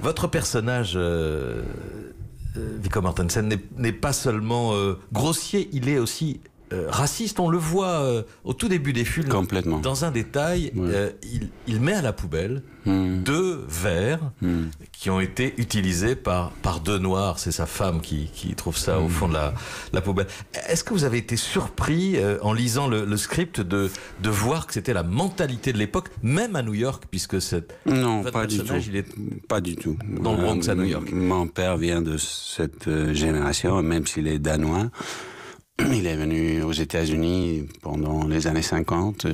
Votre personnage, Viggo Mortensen, n'est pas seulement grossier, il est aussi raciste. On le voit au tout début des films. Complètement. Dans un détail, il met à la poubelle 2 verres qui ont été utilisés par 2 Noirs. C'est sa femme qui trouve ça au fond de la poubelle. Est-ce que vous avez été surpris en lisant le script de voir que c'était la mentalité de l'époque, même à New York, puisque non, votre pas du tout. personnage, il est pas du tout. Dans le Bronx à New York. Mon père vient de cette génération, même s'il est danois. Il est venu aux États-Unis pendant les années 50.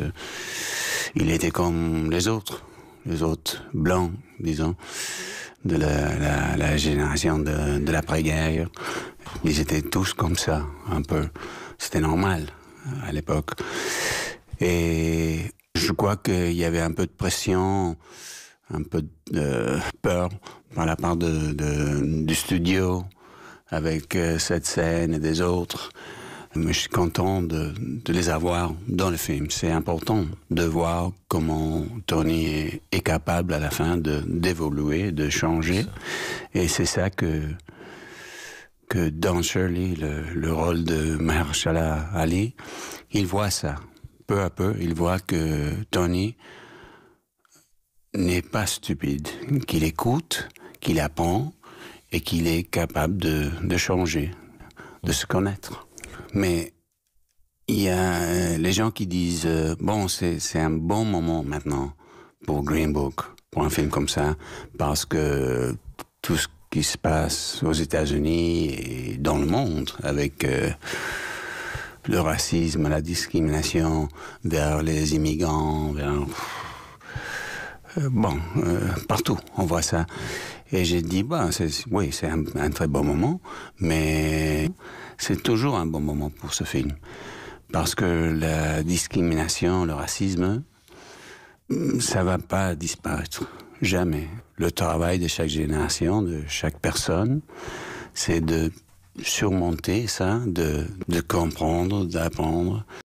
Il était comme les autres blancs, disons, de la génération de l'après-guerre. Ils étaient tous comme ça, un peu. C'était normal à l'époque. Et je crois qu'il y avait un peu de pression, un peu de peur par la part du studio avec cette scène et des autres. Mais je suis content de les avoir dans le film. C'est important de voir comment Tony est capable à la fin d'évoluer, de changer. Et c'est ça que dans Shirley, le rôle de Mahershala Ali, il voit ça. Peu à peu, il voit que Tony n'est pas stupide, qu'il écoute, qu'il apprend et qu'il est capable de changer, de se connaître. Mais il y a les gens qui disent bon, c'est un bon moment maintenant pour Green Book, pour un film comme ça, parce que tout ce qui se passe aux États-Unis et dans le monde avec le racisme, la discrimination vers les immigrants, partout on voit ça. Et j'ai dit, c'est un très bon moment, mais c'est toujours un bon moment pour ce film. Parce que la discrimination, le racisme, ça va pas disparaître. Jamais. Le travail de chaque génération, de chaque personne, c'est de surmonter ça, de comprendre, d'apprendre.